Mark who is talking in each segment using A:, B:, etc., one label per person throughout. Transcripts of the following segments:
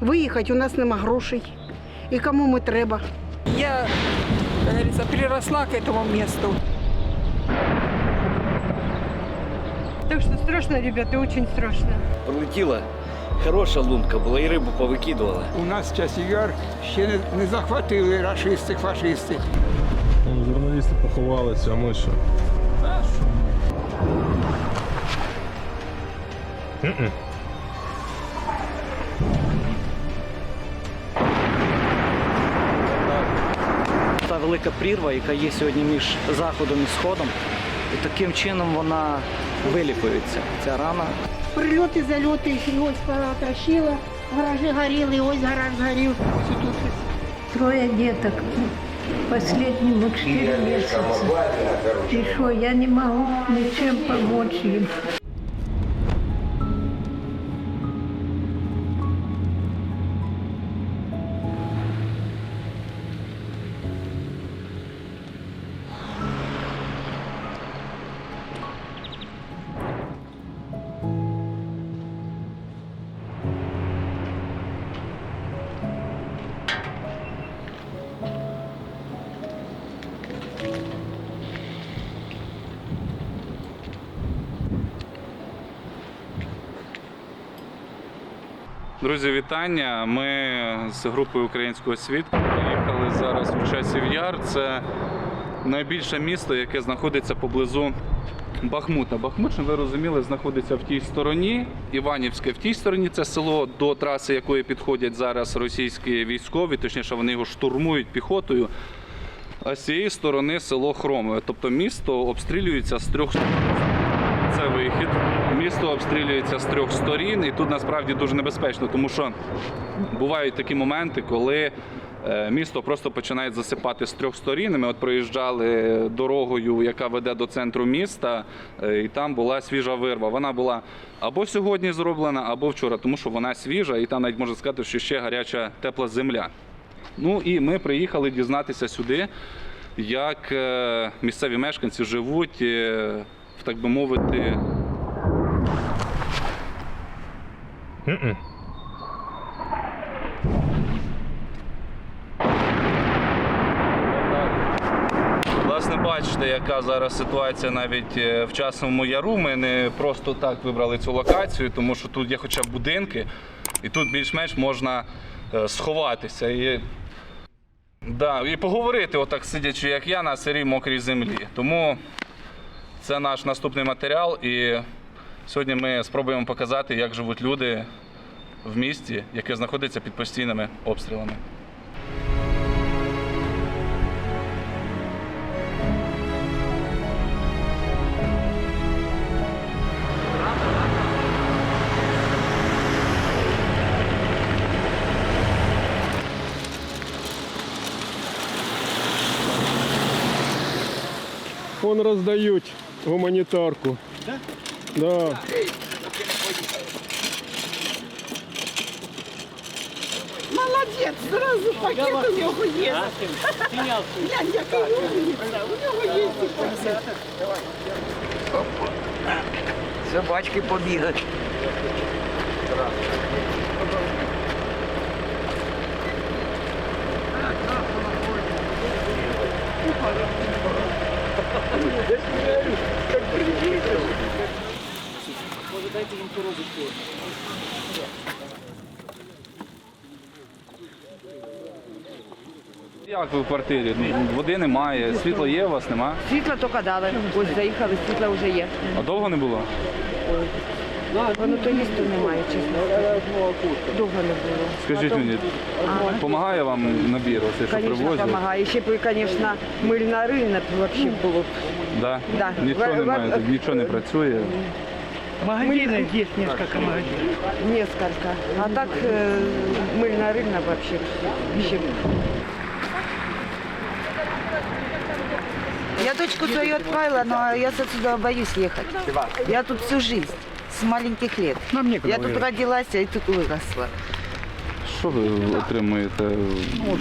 A: Виїхати у нас нема грошей. І кому ми треба?
B: Я, как говорится, приросла к этому месту.
C: Так что страшно, ребята, очень страшно.
D: Прилетіла, хороша лунка була і рибу повикидувала.
E: У нас часів яр ще не захватили рашисти, фашисти.
F: Журналісти поховалися, а ми що?
G: Та велика прірва, яка є сьогодні між заходом і сходом, і таким чином вона вилікується, ця рана.
A: Прильоти, зальоти, і ось потрощило, гаражі горіли, ось гараж згорів.
H: Трое деток, последнему 4 месяца. И что, я не могу ничем помочь им.
I: Друзі, вітання! Ми з групою Українського світу приїхали зараз у Часів Яр. Це найбільше місто, яке знаходиться поблизу Бахмута. Бахмут, щоб ви розуміли, знаходиться в тій стороні, Іванівське в тій стороні, це село, до траси якої підходять зараз російські військові, точніше вони його штурмують піхотою, а з цієї сторони село Хромове. Тобто місто обстрілюється з трьох сторін. Це вихід. Місто обстрілюється з трьох сторін, і тут насправді дуже небезпечно, тому що бувають такі моменти, коли місто просто починають засипати з трьох сторін. Ми от проїжджали дорогою, яка веде до центру міста, і там була свіжа вирва. Вона була або сьогодні зроблена, або вчора, тому що вона свіжа, і там навіть можна сказати, що ще гаряча тепла земля. Ну і ми приїхали дізнатися сюди, як місцеві мешканці живуть, так би мовити, власне, бачите, яка зараз ситуація навіть в Часовому Яру. Ми не просто так вибрали цю локацію, тому що тут є хоча б будинки, і тут більш-менш можна сховатися. І поговорити, отак сидячи, як я, на сирій мокрій землі. Тому це наш наступний матеріал, і сьогодні ми спробуємо показати, як живуть люди в місті, яке знаходиться під постійними обстрілами.
F: Вон роздають гуманітарку. Да? Да.
B: Молодець, зразу пакет у нього є. Глянь, яка умниця, у нього є пакет.
G: Собачки побігають. Може, дайте їм коробочку.
I: Як ви в квартирі? Води немає, світло є, у вас нема?
C: Світло тільки дали. Ось заїхали, світло вже є.
I: А довго не було?
C: Воно то їсти немає, чесно. Довго не було.
I: Скажіть мені, допомагає вам набір, оце, що
C: Звісно,
I: привозять?
C: допомагає. Ще б, звісно, мильна ринок взагалі було б.
I: Да?
C: Да.
I: Нічого немає, тут нічого не працює.
C: Магазины есть несколько магазинов. Несколько. А так мыльная рынок вообще.
J: Я дочку свою отправила, но я отсюда боюсь ехать. Я тут всю жизнь, с маленьких лет. Я тут родилась и тут выросла.
I: Що ви отримуєте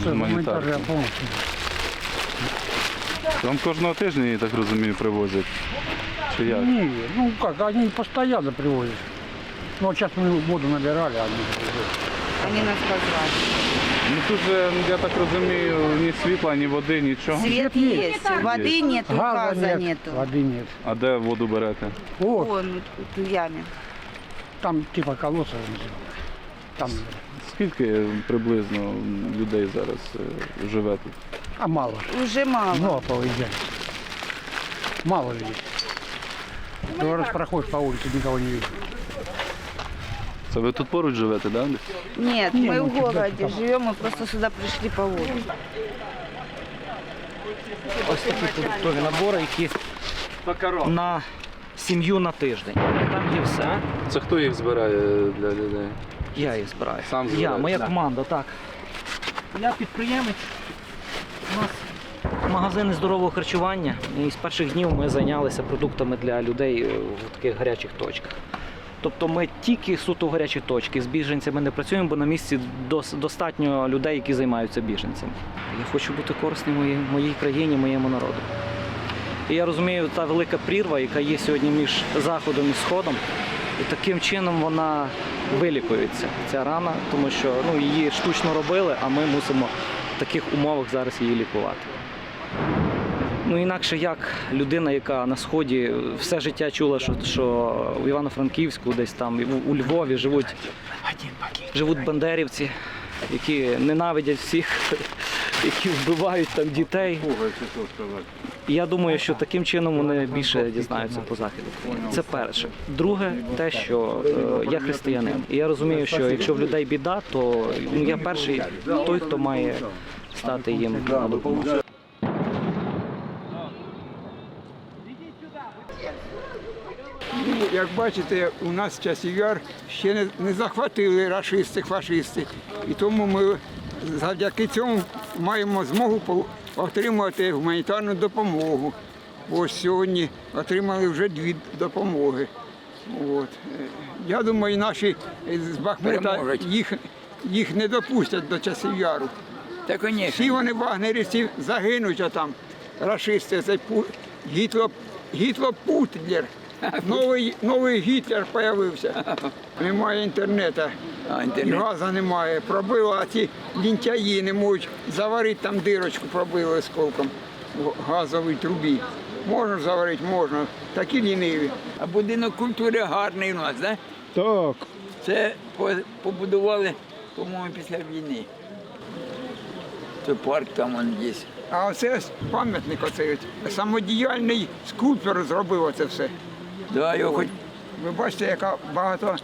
I: гуманітарку? Вам кожного тижня, я так розумію, привозять? Чи як?
E: Ні, ну как, они постоянно привозят. Ну вот сейчас мы воду набирали, а они привозят.
J: Они нас позвали.
I: Ну тут же, я так розумію, ні світла, ні води, нічого.
J: Свет есть, воды нету, газа нету.
E: Води нет.
I: А де воду берете?
E: О,
J: Вон, тут в яме.
E: там типа колодца. Там,
I: Скільки приблизно людей зараз живе тут?
E: а мало.
J: Уже мало.
E: Много повыезжали. Мало людей. Ну, раз проходишь по улице, никого не видишь.
I: Це ви тут поруч живете, так? Да?
J: Нет,
E: Не,
J: мы
E: ну,
J: в
E: туда,
J: городе
E: там.
J: живем, мы просто сюда пришли по воду.
G: Ось такі тут теж набори, які на сім'ю на тиждень. Там є все.
I: Це хто їх збирає для людей?
G: Я їх збираю.
I: Сам
G: Я,
I: збираєш?
G: моя
I: Да.
G: команда, так. Я підприємець. У нас магазини здорового харчування. І з перших днів ми зайнялися продуктами для людей в таких гарячих точках. Тобто ми тільки суто в гарячі точки. З біженцями не працюємо, бо на місці достатньо людей, які займаються біженцями. Я хочу бути корисним моїй країні, моєму народу. І я розумію, та велика прірва, яка є сьогодні між Заходом і Сходом, і таким чином вона вилікується, ця рана, тому що її штучно робили, а ми мусимо в таких умовах зараз її лікувати. Інакше як людина, яка на Сході все життя чула, що в Івано-Франківську, десь там, у Львові живуть бандерівці, які ненавидять всіх, які вбивають там дітей. І я думаю, що таким чином вони більше дізнаються про Захід України. Це перше. Друге, те, що я християнин. І я розумію, що якщо в людей біда, то я перший той, хто має стати їм на допомогу.
E: Як бачите, у нас часів яр ще не захватили рашисти, фашисти. І тому ми завдяки цьому маємо змогу отримувати гуманітарну допомогу. Ось сьогодні отримали вже 2 допомоги. От. Я думаю, наші з Бахмута їх не допустять до часів яру. Всі вони вагнерівці загинуть, а там рашисти, цей Гітло-Путлер. Новий Гітлер з'явився. Немає інтернету, і газу немає. Пробили, а ці лінтяї не можуть заварити, там дирочку пробили осколком в газовій трубі. Можна заварити, можна. Такі ліниві.
K: А будинок культури гарний у нас, так?
F: Так.
K: Це побудували, по-моєму, після війни. Це парк там он є.
E: А оце пам'ятник, оцей самодіяльний скульптор зробив оце все.
K: Да, його хоч
E: Ви бачите, яка багато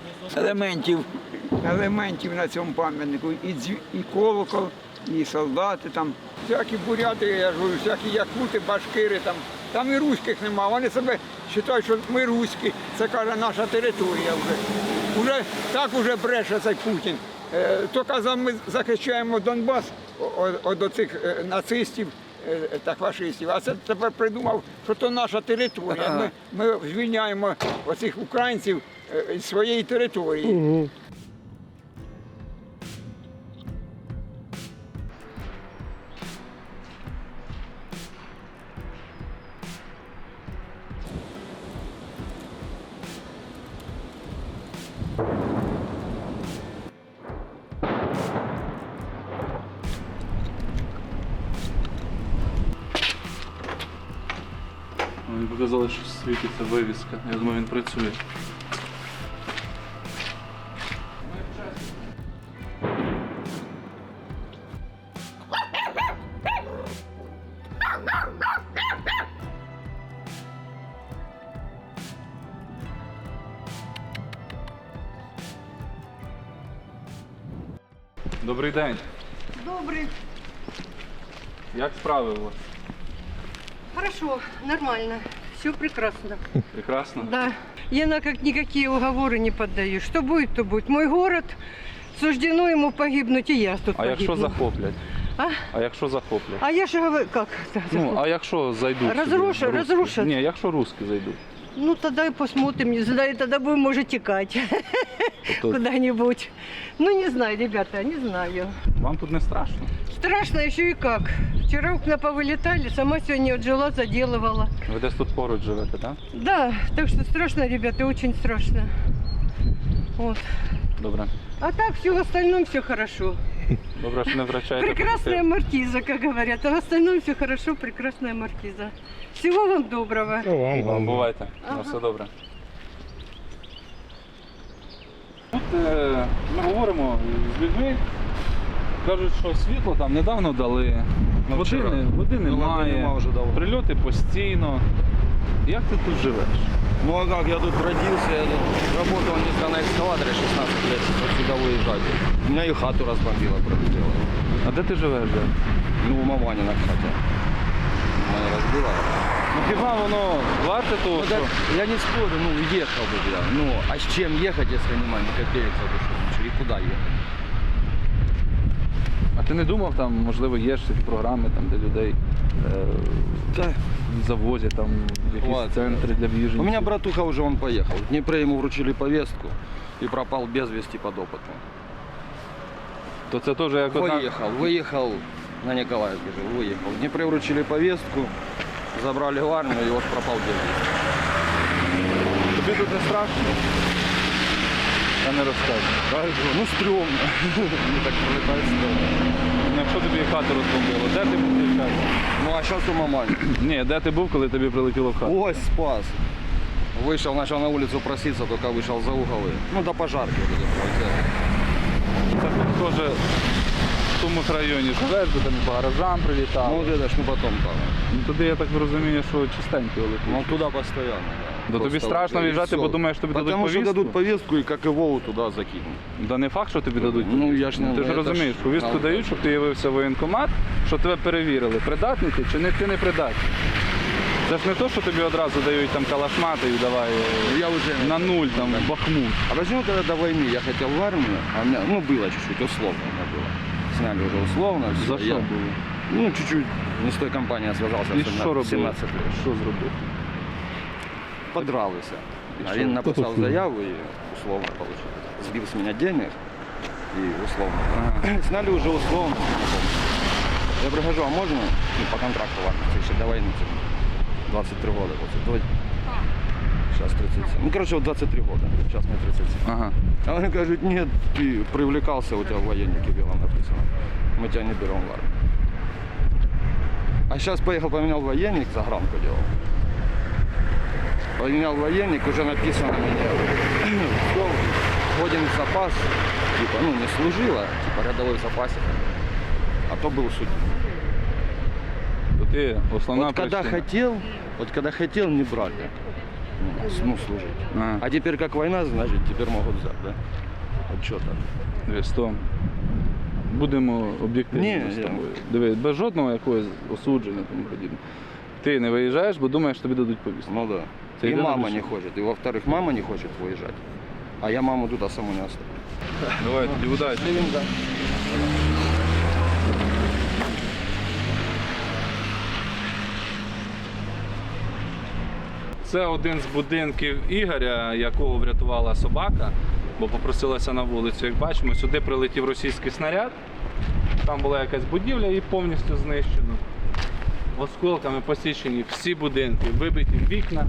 K: елементів
E: на цьому пам'ятнику. І колокол, і солдати там. Всякі буряти, я ж говорю, всякі якути, башкири там. Там і руських нема. Вони себе вважають, що ми руські. Це, каже, наша територія вже. Уже бреше цей Путін. То казав, ми захищаємо Донбас від оцих нацистів та фашистів. А це тепер придумав, що то наша територія. Ми звільняємо оцих українців з своєї території.
F: Угу.
I: Мені показали, що світиться вивіска. Я думаю, він працює. Добрий день.
A: Добрый.
I: Як справи у вас?
A: Хорошо, нормально. Все прекрасно.
I: Прекрасно?
A: Да. Я на как никакие уговоры не поддаюсь. Что будет, то будет. Мой город, суждено ему погибнуть, и я тут
I: А якщо
A: погибну.
I: захоплять?
A: А?
I: А якщо захоплять?
A: А я же говорю, как?
I: А якщо зайдуть?
A: Разрушат,
I: сюди русські?
A: разрушат.
I: Ні, якщо русські зайдуть.
A: Ну, тогда и посмотрим, не знаю, тогда будем, может, текать
I: Тобто
A: куда-нибудь. Ну, не знаю, ребята, не знаю.
I: вам тут не страшно?
A: Страшно еще и как. Вчера окна повылетали, сама сегодня вот жила, заделывала.
I: Ви десь тут поруч живете, так?
A: Да, так что страшно, ребята, очень страшно. Вот.
I: Добре.
A: А так все в остальном все хорошо.
I: Добре, що не втрачаєте
A: Прекрасная
I: позитив.
A: маркиза, как говорят. А в остальном все хорошо, прекрасная маркиза. Всего вам доброго.
I: Вам бувайте. На все добре. Тут ми говоримо з людьми. Кажуть, що світло там недавно дали. Води немає. Прильоти постійно. Як ти тут живеш?
L: Ну а как, я тут родился, я тут работал на экскаваторе 16 лет, отсюда выезжать. У меня и хату разбомбило, пролетело.
I: А де ти живеш? Де?
L: Ну, у мамани на хате. Меня разбила.
I: Ну хіба воно варте того,
L: Ну,
I: що...
L: так, я не спорю, ну ехал бы я. Ну, а с чем ехать, если нема ни копеек за душу? И куда ехать?
I: А ти не думав, там, можливо, є ж програми, там, де людей завозять, там, якісь
L: Хватит.
I: центри для біженців?
L: У меня братуха уже он поехал. В Днепре ему вручили повестку и пропал без вести подопытный.
I: То це теж як одна...
L: Выехал на Николаевске жил, выехал. В Днепре вручили повестку, забрали в армию, и вот пропал без вести.
I: Тобі тут не страшно? Я не розкажу.
L: Ну, стрёмно. Не так пролетает стрёмно.
I: Ну, якщо тобі хату розбомбило, де ти був цей час?
L: Ну, а сейчас у мамани.
I: Ні, де ти був, коли тобі прилетіло в хату?
L: Ой, спас. Вышел, начал на улицу проситься, только вышел за угол. Ну, до пожарки.
I: Це тут теж в тому ж районі живеш, де там по гаражам прилітав.
L: Ну, вот это ж не потом там.
I: Ну, туди, я так розумію, що чистенько летить.
L: Ну, туда постоянно, да.
I: Да тобі
L: Просто
I: страшно
L: и
I: в'їжджати,
L: всё.
I: бо думаєш, тобі дадуть
L: Потому
I: повістку?
L: что дадут повестку, и как и Вову туда закинут.
I: Да не факт, що тобі дадуть.
L: Ну, я ж не
I: Ти ж
L: це
I: розумієш,
L: ж
I: повістку
L: правда.
I: дають, щоб ти явився в воєнкомат, щоб тебе перевірили, придатний ти чи не ти не придатний. Це ж не то, що тобі одразу дають там калашмати і давай
L: Я уже
I: на нуль, там, Бахмут.
L: А почему тогда до войны я хотел в армию, а у меня, ну, было чуть-чуть, условно у меня было. Сняли уже условно.
I: За
L: всё,
I: що
L: я,
I: було?
L: Ну, чуть-чуть не с той компанией связался,
I: І
L: в
I: що робив?
L: 17 лет.
I: Що зробив?
L: Подрался. А
I: что?
L: він написал заяву и условно получил. Сбил с меня денег и условно. Сняли уже условно. Я прихожу, а можно ну, по контракту в армии, еще до войны, 23 года. Вот, сейчас 37. Ну, короче, вот 23 года. Сейчас мне 37.
I: Ага.
L: А они говорят, нет, ты привлекался, у тебя в военнике было написано. Мы тебя не берем в армию. А сейчас поехал, поменял военник, загранку делал. Поменял военник, уже написано мне, все, входим в запас, типа, ну не служила, типа рядовой в запасе, а то был судья.
I: То ти основна
L: Вот когда
I: причина.
L: когда хотел, не брали, ну, служить.
I: Ага.
L: А теперь как война, значит, теперь могут взять, да? Вот что так.
I: Дивись, то будемо об'єктивні
L: Ні,
I: з
L: я-
I: тобою. Дивись, без жодного якогось осудження тому подібне. Ти не виїжджаєш, бо думаєш, тобі дадуть повістку.
L: Ну да.
I: Це
L: И
I: єдина
L: мама
I: причина.
L: не хочет. И во-вторых, мама не хочет выезжать. А я маму тут, а саму не оставлю.
I: Давай, тоді удачі. Це один з будинків Ігоря, якого врятувала собака, бо попросилася на вулицю. Як бачимо, сюди прилетів російський снаряд. Там була якась будівля, її повністю знищено. Осколками посічені всі будинки, вибиті вікна.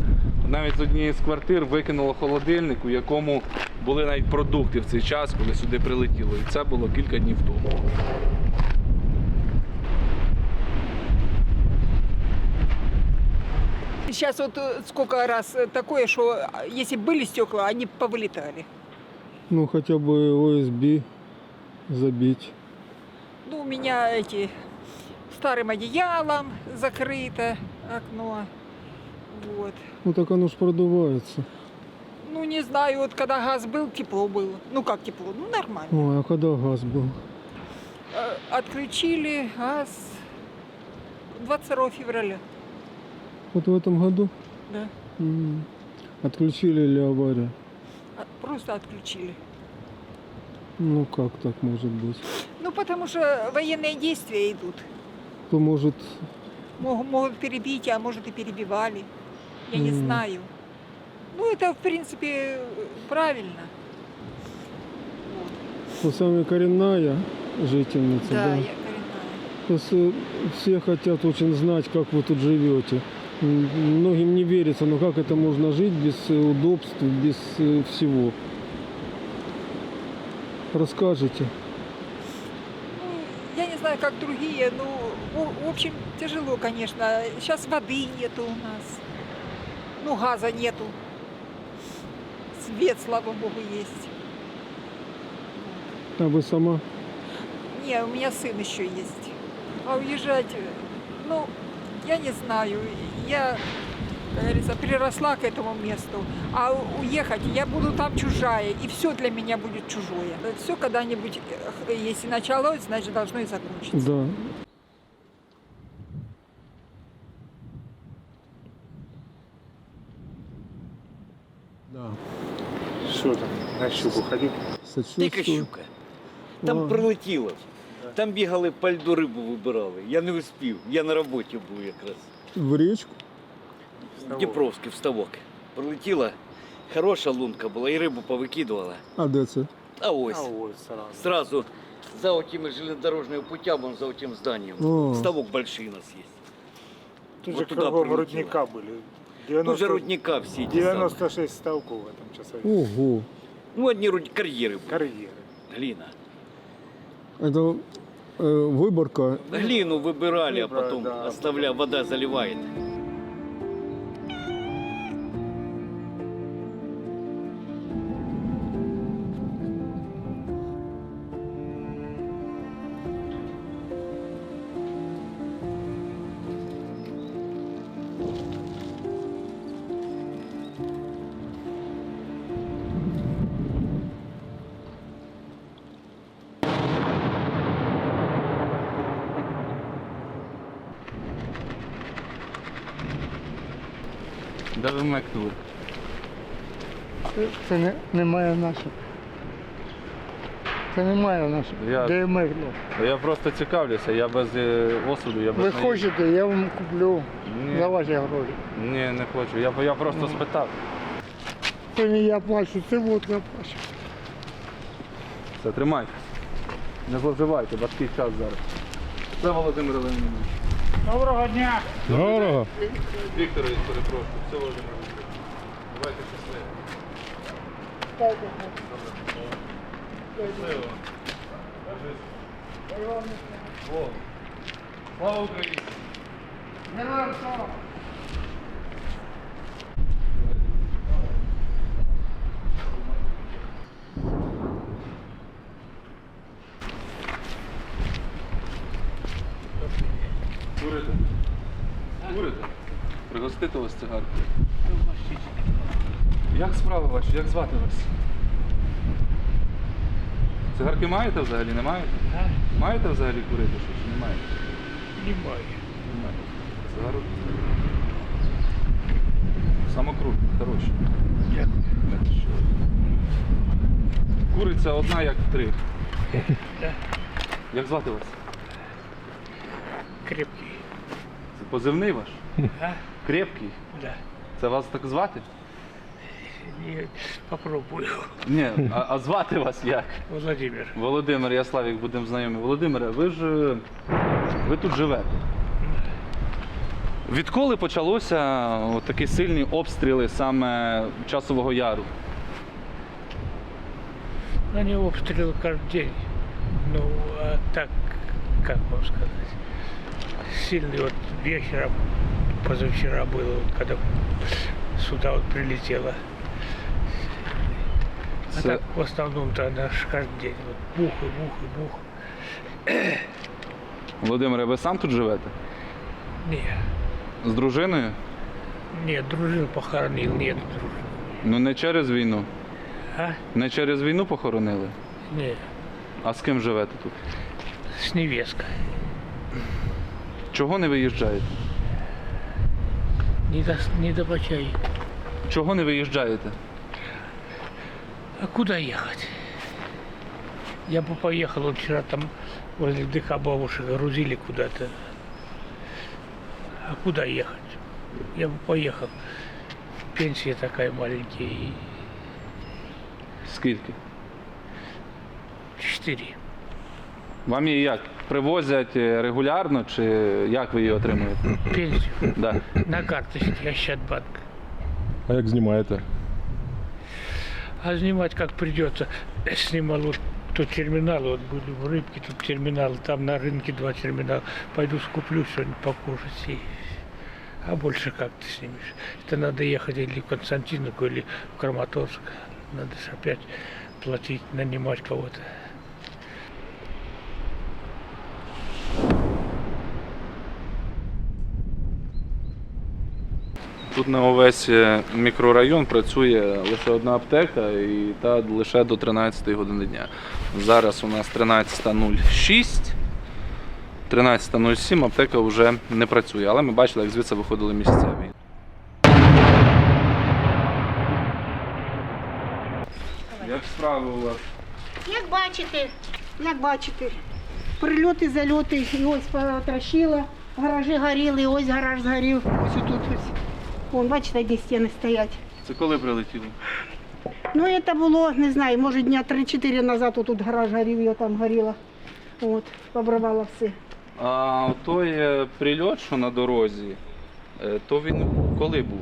I: Навіть з однієї з квартир викинуло холодильник, у якому були навіть продукти в цей час, коли сюди прилетіло. І це було кілька днів тому.
B: Сейчас вот сколько раз такое, что если были стекла, они повылетали.
F: Ну, хотя бы ОСБ забить.
B: Ну, у меня эти старым одеялом закрыто окно. Вот.
F: Ну, так оно ж продувается.
B: Ну, не знаю, вот когда газ был, тепло было. Ну, как тепло? Ну, нормально.
F: Ой, а когда газ был?
B: Отключили газ 22 февраля.
F: Вот в этом году?
B: Да.
F: Отключили или авария?
B: Просто отключили.
F: Ну, как так может быть?
B: Ну, потому что военные действия идут.
F: То может...
B: Могут перебить, а может и перебивали. Я не знаю. Ну, это, в принципе, правильно.
F: Вы сами коренная жительница,
B: Да,
F: да?
B: я коренная.
F: Просто все хотят очень знать, как вы тут живете. Многим не верится, но как это можно жить без удобств, без всего? Расскажите.
M: Я не знаю, как другие, но, в общем, тяжело, конечно. Сейчас воды нету у нас, газа нету. Свет, слава богу, есть.
F: А вы сама?
M: Не, у меня сын еще есть. А уезжать, я не знаю. Я, как говорится, приросла к этому месту. А уехать, я буду там чужая, и все для меня будет чужое. Все когда-нибудь, если началось, значит, должно и закончиться.
F: Да.
N: Да. Що там, на щуку ходив?
D: Тільки щука. Там прилетіло. Там бігали по льду, рибу вибирали. Я не успів, я на роботі був якраз.
F: В речку?
D: В Дніпровський, в ставок. Прилетіла, хороша лунка була, і рибу повикидувала.
F: А де це?
D: А ось. Сразу за этими железнодорожными путями, за этим зданием.
F: О.
D: Ставок большой у нас есть.
N: Тут
D: Вот
N: же
D: туда
N: кругом
D: прилетело.
N: рудника были.
D: Тут же рудника все эти
N: 96 ставков в этом часове.
F: Ого.
D: одни карьеры были.
N: Карьеры.
D: Глина.
F: Это выборка.
D: Глину выбирали, а потом
N: да,
D: оставляя, вода заливает.
I: Де ви мекнули?
O: Це немає нашого. Це немає нашого. Де ми?
I: Я просто цікавлюся, я без осуду, я без
O: Ви хочете, я вам куплю за ваші гроші.
I: Ні, не хочу, я просто спитав.
O: Це не я плачу, це водка плачу.
I: Все, тримайте. Не зловживайте, важкий час зараз. Це Володимир Леонідович.
O: Доброго дня!
F: Доброго.
I: Вікторович, перепрошую. Все, Володимир Леонідович. Давайте щасливо. Щасливо. О, слава Україні!
O: Героям слава!
I: Курите? Курите? Пригостити вас цигаркою? Як справи ваші? Як звати вас? Цигарки маєте взагалі? Не маєте? Маєте взагалі курити щось? Чи не маєте?
O: Немає.
I: Немає. Цигарок? Самокрутні, хороші.
O: Дякую.
I: Куриця одна, як три. Як звати вас?
O: Крепкий.
I: Це позивний ваш?
O: А?
I: Крепкий?
O: Да.
I: Це вас так звати?
O: Ні, попробую.
I: Ні, а звати вас як?
O: Володимир.
I: Володимир, я Славік, будемо знайомі. Володимире, ви тут живете. Відколи почалося такі сильні обстріли саме Часового Яру?
O: Они обстрелы каждый день. Ну, а так, как вам сказать, сильный вот вечером, позавчера было, когда сюда вот прилетело. А
I: Це...
O: так в основном-то наш каждый день. Вот бух и бух и бух.
I: Володимире, ви сам тут живете?
O: Не,
I: З дружиною?
O: нет, дружину похоронил, нет дружины.
I: Ну не через війну.
O: А?
I: Не через війну похоронили?
O: Не,
I: А з ким живете тут?
O: с невесткой.
I: Чого не виїжджаєте?
O: Не до почай.
I: Чого не виїжджаєте?
O: А куда ехать? Я бы поехал, вот вчера там возле ДК бабушек грузили куда-то. А куда ехать? Я бы поехал. Пенсия такая маленькая. И
I: Скільки?
O: 4.
I: Вам її як? Привозять регулярно чи як ви її отримуєте?
O: Пенсию.
I: Да.
O: На карточке Ощадбанк.
F: А як знімаєте?
O: А снимать как придется. Снимал вот то терминалы, вот были в Рыбке, тут терминалы, там на рынке 2 терминала. Пойду скуплю что-нибудь покушать и... А больше как ты снимешь? Это надо ехать или в Константиновку, или в Краматорск. Надо же опять платить, нанимать кого-то.
I: Тут на увесь мікрорайон працює лише одна аптека і та лише до 13 години дня. Зараз у нас 13:06, 13:07 аптека вже не працює, але ми бачили, як звідси виходили місцеві. Як справи у вас?
B: Як бачите, прильоти, зальоти, і ось потрощило, гаражі горіли, і ось гараж згорів, ось тут ось. Вон, бачите, де стіни стоять.
I: Це коли прилетіло?
B: Ну, це було, не знаю, може дня 3-4 назад тут гараж горів, його там горіло. От, побривало все.
I: А той прильот, що на дорозі, то він коли був?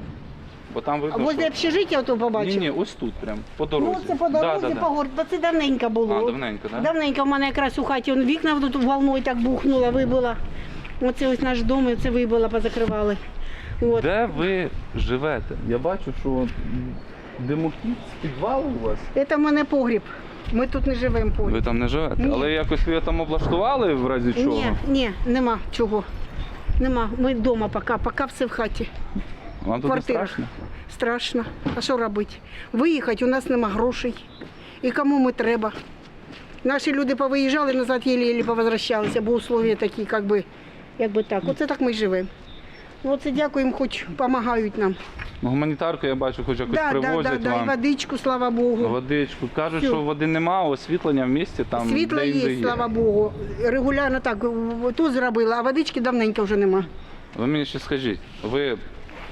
I: Бо там видно,
B: А возле общежиття ото побачив?
I: Ні, ось тут прям, по дорозі.
B: Ну, це по дорозі, по городу, бо це давненько було.
I: А, давненько, так?
B: Давненько в мене якраз у хаті вікна тут волною так бухнуло, вибило. Оце ось наш дом, і це вибило, позакривали. От.
I: Де ви живете? Я бачу, що димохід з підвалу у вас.
B: Це в мене погріб. Ми тут не живемо погріб.
I: Ви там не живете?
B: Ні.
I: Але якось ви там облаштували в разі чого?
B: Ні, нема чого. Нема. Ми вдома поки все в хаті.
I: Вам тут не страшно?
B: Страшно. А що робити? Виїхати у нас нема грошей. І кому ми треба? Наші люди повиїжджали назад, єлі-єлі повозвращалися, бо условия такі, якби так. Оце так ми живемо. Оце дякуємо, хоч допомагають нам.
I: Ну, гуманітарку, я бачу, хоч якось привозять
B: Да, і
I: вам.
B: водичку, слава Богу.
I: Водичку. Кажуть,
B: Всю.
I: що води нема, освітлення в місті там
B: Світло
I: де-інде
B: є, слава Богу. Регулярно так, тут зробила, а водички давненько вже нема.
I: Ви мені ще скажіть, ви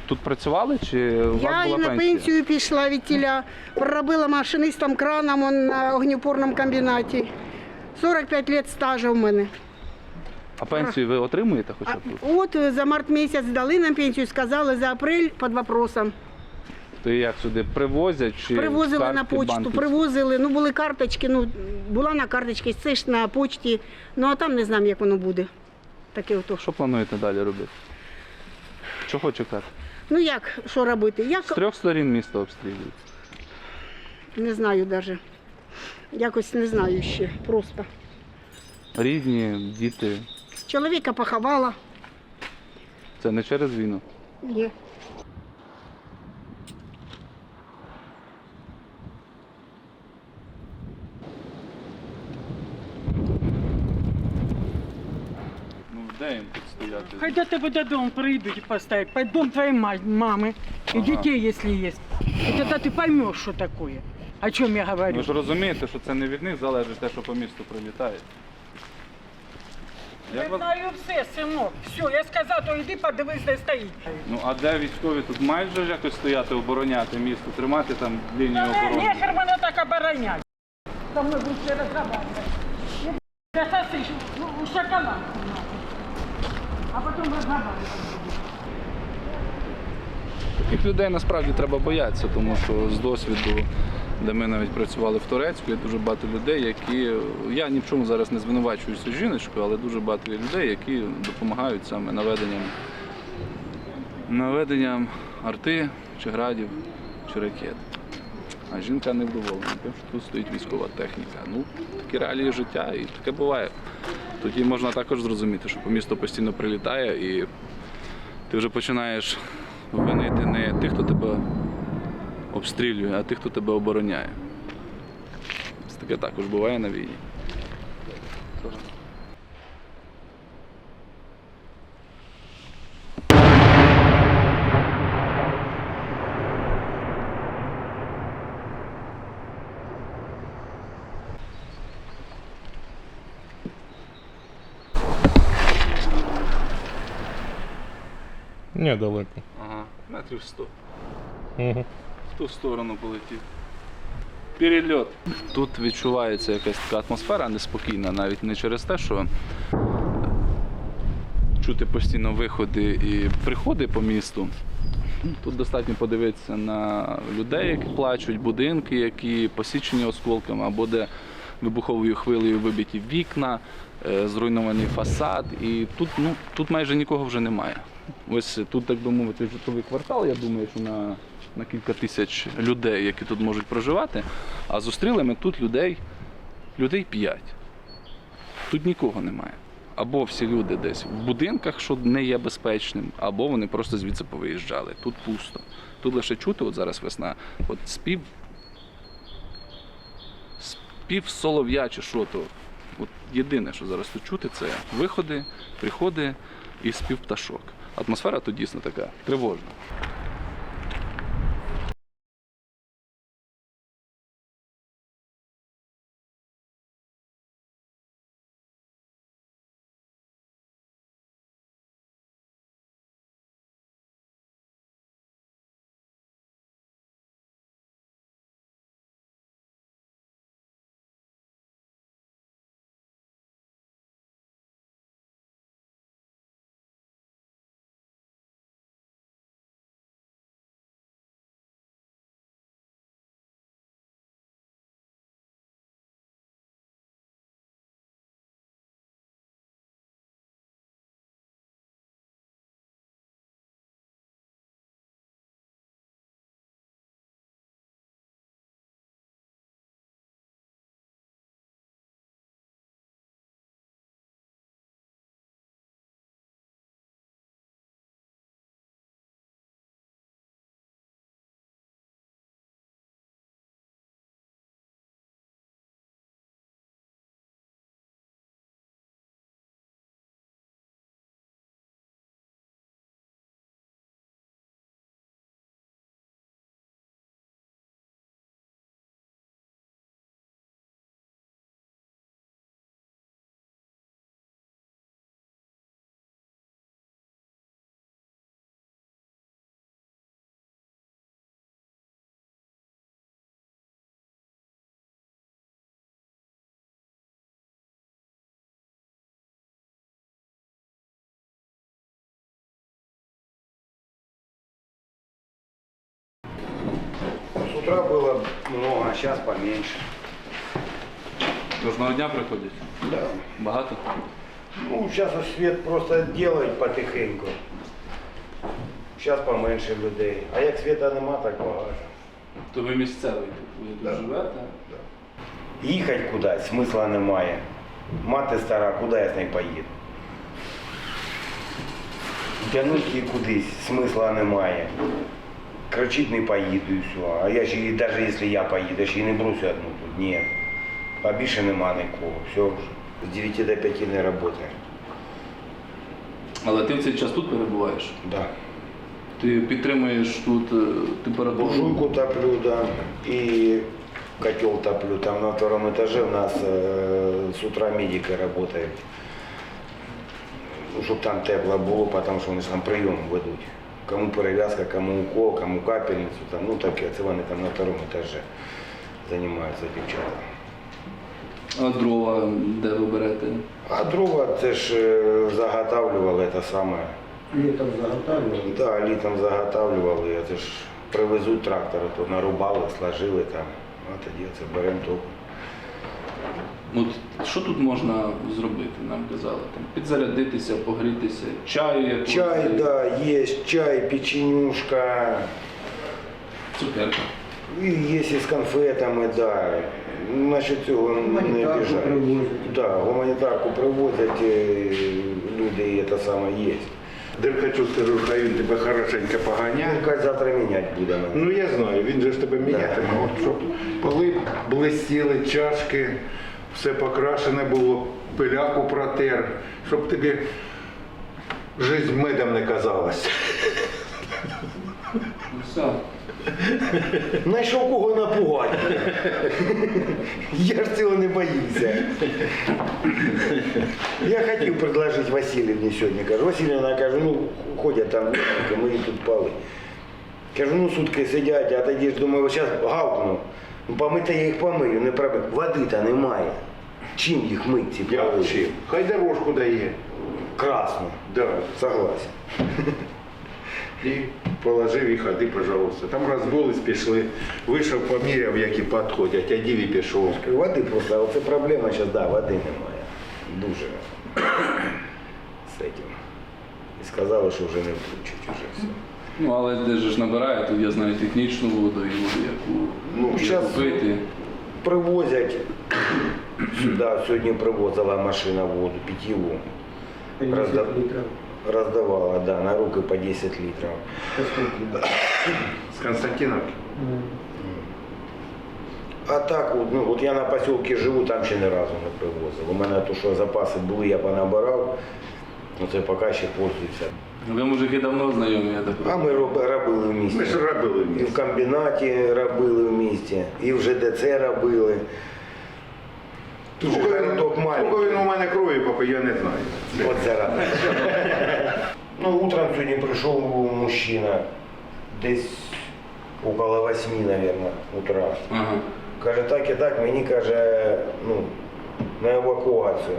I: тут працювали чи у вас
B: Я
I: була
B: і на
I: пенсія?
B: пенсію пішла від тіля, проробила машинистом краном он, на огнеупорному комбінаті. 45 років стажу в мене.
I: А пенсію ви отримуєте хоча б тут?
B: От за март місяць дали нам пенсію, сказали за апрель під вопросом.
I: То як сюди привозять чи
B: Привозили
I: картки
B: на почту,
I: банківські?
B: привозили, ну були карточки, ну була на карточці, це ж на почті, ну а там не знаю, як воно буде. Таке ото.
I: Що плануєте далі робити? Чого чекати?
B: Ну як, що робити?
I: З 3 сторін місто обстрілюють.
B: Не знаю навіть. Якось не знаю ще, просто.
I: Рідні, діти.
B: Чоловіка поховала.
I: Це не через війну.
B: Ні.
I: Ну де їм тут стояти?
P: Хай до тебе додому прийдуть і поставлять. Под дом твоей мамы и детей, если есть. И тогда ты поймешь, что такое. О чем я говорю.
I: Ви ж розумієте, що це не від них залежить те, що по місту прилітає.
P: Я знаю все, синок. Все, я сказав, то йди подивись, де стоїть.
I: Ну а де військові тут мають же якось стояти, обороняти місто, тримати там лінію оборони?
P: Нехер мене так оборонять. Со мною будуть все розмовляти. Я сосиш у шоколадку. А потім розмовляти.
I: Таких людей насправді треба боятися, тому що з досвіду, де ми навіть працювали в Турецьку, є дуже багато людей, які, я ні в чому зараз не звинувачую цю жіночку, але дуже багато є людей, які допомагають саме наведенням арти, чи градів, чи ракет. А жінка не вдоволена тим, що тут стоїть військова техніка. Ну, такі реалії життя, і таке буває. Тоді можна також зрозуміти, що по місту постійно прилітає, і ти вже починаєш винити не тих, хто тебе обстрілює, а тих, хто тебе обороняє. Це таке також буває на війні.
F: Недалеко.
I: Ага, метрів 100.
F: Угу.
I: В ту сторону полетів. Перельот. Тут відчувається якась така атмосфера неспокійна, навіть не через те, що чути постійно виходи і приходи по місту. Тут достатньо подивитися на людей, які плачуть, будинки, які посічені осколками, або де вибуховою хвилею вибиті вікна, зруйнований фасад. І тут майже нікого вже немає. Ось тут, так би мовити, житловий квартал, я думаю, що на кілька тисяч людей, які тут можуть проживати. А зустріли ми тут людей 5. Тут нікого немає. Або всі люди десь в будинках, що не є безпечним, або вони просто звідси повиїжджали. Тут пусто. Тут лише чути, от зараз весна, от спів солов'я чи що то. От єдине, що зараз тут чути, це виходи, приходи і спів пташок. Атмосфера тут дійсно така тривожна.
Q: С утра было много, а сейчас поменьше.
I: Кожного дня приходять?
Q: Да.
I: Багато?
Q: Ну, сейчас свет просто делает потихеньку. Сейчас поменше людей. А як світа нема, так багато.
I: То ви місцевий тут, ви тут живете?
Q: Да. Їхати кудись смисла немає. Мати стара, куди я з нею поїду? Тягнути її кудись смисла немає. Кричить, не поїду і все. А я ж її, навіть якщо я поїду, я ж її не брошу одну тут. Ні. А більше нема нікого. Все вже. З 9 до 5 не працює.
I: Але ти в цей час тут перебуваєш?
Q: Так. Да.
I: Ти підтримуєш тут температуру?
Q: Буржуйку топлю, да. І котел топлю. Там на втором этаже у нас с утра медики работают. Щоб там тепло було, тому що вони ж там прийом ведуть. Кому перев'язка, кому укол, кому капельницю, там, ну таке, це вони там на второму етажі займаються дівчата.
I: А дрова де ви берете?
Q: А дрова це ж заготавлювали те саме.
N: Літом заготавлювали?
Q: Так, да, літом заготавлювали, це ж привезуть трактори, то нарубали, сложили там, а тоді це беремо топку.
I: От що тут можна зробити, нам казали? Там, підзарядитися, погрітися, чаю якось?
Q: Чай, да, є чай, печенюшка.
I: Цукерка.
Q: І є з конфетами, да. Насчет цього не обіжають. Да, гуманітарку привозять, люди, і це саме є.
N: Деркачу скажу, хай він тебе хорошенько поганяє.
Q: Деркач завтра міняти буде.
N: Ну я знаю, він же ж тебе мінятиме. Да. От, щоб поли блистіли, чашки, все покрашене було, пиляку протер, щоб тобі жизнь медом не казалась.
I: Все.
Q: Знайшов кого напугати. Я ж цього не боюся. Я хотів предложити Васильівні сьогодні. Кажу, Васильівна, кажу, ну ходять там, ми їх тут пали. Кажу, ну сутки сидять, а тоді ж думаю, зараз гавкну. Ну помити я їх помию, не проблема. Води-то немає. Чим їх мить ці поли?
N: Чим? Хай дорожку дає.
Q: Красно.
N: Да.
Q: Согласен.
N: І положив і ходи, пожалуйста. Там розбулись, пішли, вийшов, поміряв, які підходять, а діві пішов.
Q: Води просто, оце проблема зараз, да, води немає. Дуже з цим. І сказали, що вже не включать уже все.
I: Ну, але де ж набирає, тут я знаю технічну воду і воду, яку
Q: зараз
I: пити.
Q: Привозять сюди, сьогодні привозила машина воду, питьеву. Роздавала, да, на руки по 10 літрів.
N: З Константиновки?
Q: А так, ну, от я на поселці живу, там ще ні разу не привозив. У мене то, що запаси були, я понабирав, оце поки ще пользуюся.
I: Ви, мужики, давно знайомі, я так
Q: А ми робили в місті.
N: Ми ж робили в місті.
Q: І в комбінаті робили в місті, і в ЖДЦ робили.
N: Скільки він у мене крові, папа, я не знаю.
Q: От зараз. Ну, утром сьогодні прийшов мужчина, десь около 8, мабуть, утра.
I: Ага.
Q: Каже, так і так, мені каже, ну, на евакуацію.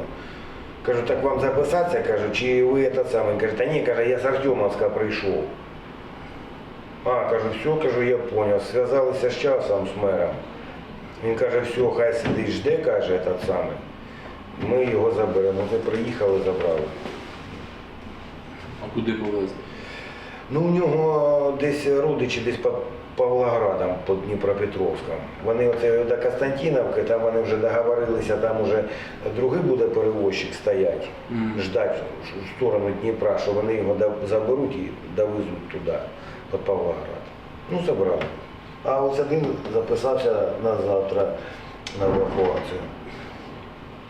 Q: Кажу, так вам записатися, кажу, чи ви этот самий? Каже, та ні, каже, я з Артемовська прийшов. А, кажу, все, кажу, я понял. Зв'язалися з часом, з мером. Він каже, все, хай сидить, жде, каже, этот самий. Ми його заберемо. Ми приїхали, забрали.
I: А куди повезли?
Q: Ну, у нього десь родичі, десь під Павлоградом, під Дніпропетровськом. Вони оце до Константиновки, там вони вже договорилися, там вже другий буде перевозчик стоять, ждать в сторону Дніпра, що вони його заберуть і довезуть туди, під Павлоград. Ну, забрали. А ось один записався на завтра на евакуацію.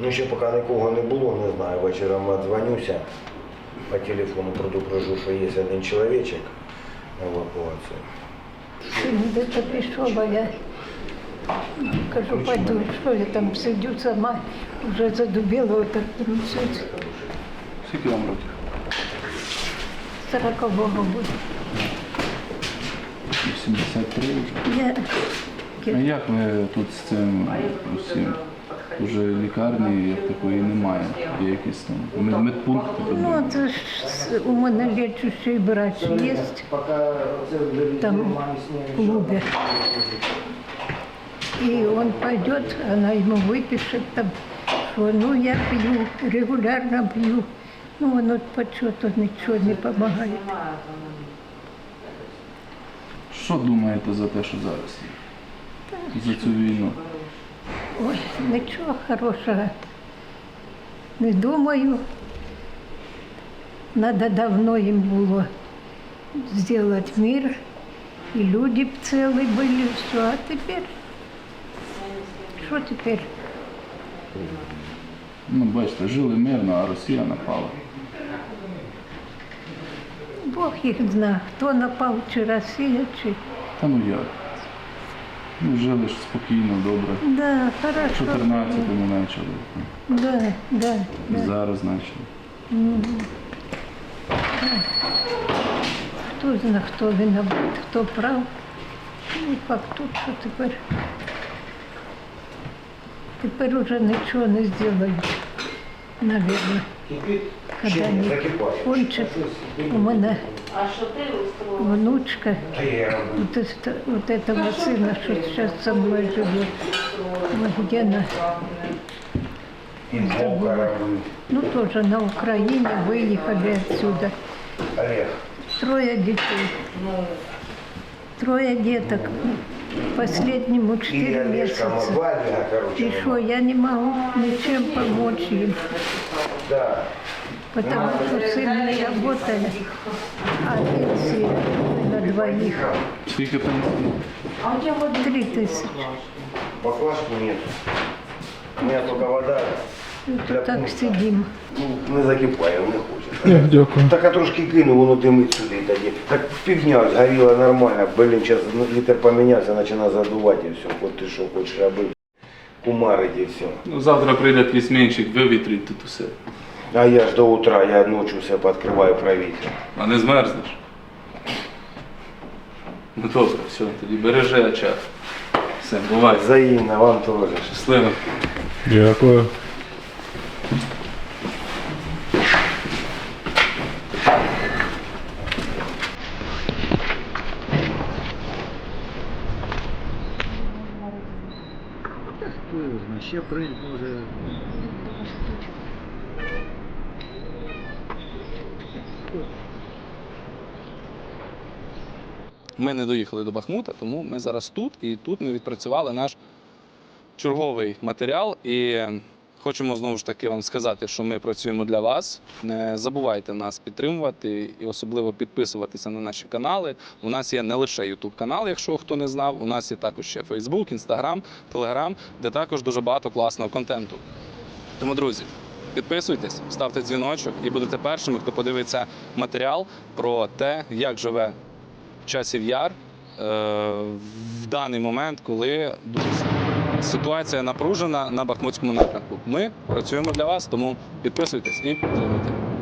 Q: Ну, ще поки нікого не було, не знаю, вечором дзвонюся по телефону, предупрежу, що є один чоловічок на евакуацію.
H: Син де-то пішов, а я кажу, пойду, що я там сидю сама, вже задубіла, отак трусить.
I: Скільки вам років?
H: 40-го року.
I: 83 вже.
H: Я
I: А як ви тут з цим усім? Уже лікарні як такої немає, є якісь там медпункти?
H: ну, це ж у мене лечущий врач є, там в клубе. И он пойдет, она ему выпишет там, что ну я пью, регулярно пью. Ну, он почему-то ничего не помогает.
I: Що думаєте за те, що зараз є? За цю війну?
H: Ой, ничего хорошего не думаю. Надо давно им было сделать мир, и люди б целые были, все. А теперь, что теперь?
I: Ну, бачите, жили мирно, а Росія напала.
H: Бог их знает, кто напал, чи Россия, чи...
I: Та ну як? Ну, жили ж спокійно, добре.
H: Да,
I: В
H: хорошо.
I: 14-му почали.
H: Да.
I: Зараз почали.
H: Мгм. Да. Хто знає, хто виноват, хто прав. Ну, як тут, що тепер? Тепер уже нічого не зроблять, наверное. Когда они кончат, у мене внучка, вот этого сына, что сейчас со мной живет, вот где она, забыла. Ну, тоже на Украине, выехали отсюда. Трое детей. Трое деток. Последнему 4 месяца. И что, я не могу ничем помочь им. Потому что сын не работает, а пенсия на двоих.
I: Скільки пенсій?
H: 3000.
Q: Баклажку нет. У меня только вода.
H: Тут так сидим.
Q: Ну, не закипає, не хоче.
F: Дякую.
Q: Так я трошки кинув, воно димить сюди тоді. Так півдня згоріло нормально. Блін, зараз літр помінявся, починає задувати і все. От ти що хочеш робити. Кумарить і все.
I: Ну, завтра прийде твій змінщик, вивітрить тут усе.
Q: А я ж до утра, я ночью все пооткриваю провітря.
I: А не змерзнеш? Ну добре, все, тоді бережи очах. Все, бувай.
Q: Взаємно, вам теж.
I: Щасливо.
F: Дякую.
D: Хто його знає, ще прийде, може.
I: Ми не доїхали до Бахмута, тому ми зараз тут, і тут ми відпрацювали наш черговий матеріал. І хочемо знову ж таки вам сказати, що ми працюємо для вас. Не забувайте нас підтримувати і особливо підписуватися на наші канали. У нас є не лише YouTube канал, якщо хто не знав, у нас є також ще Facebook, Instagram, Telegram, де також дуже багато класного контенту. Тому, друзі, підписуйтесь, ставте дзвіночок і будете першими, хто подивиться матеріал про те, як живе Часів Яр в даний момент, коли ситуація напружена на Бахмутському напрямку. Ми працюємо для вас, тому підписуйтесь і підтримуйте.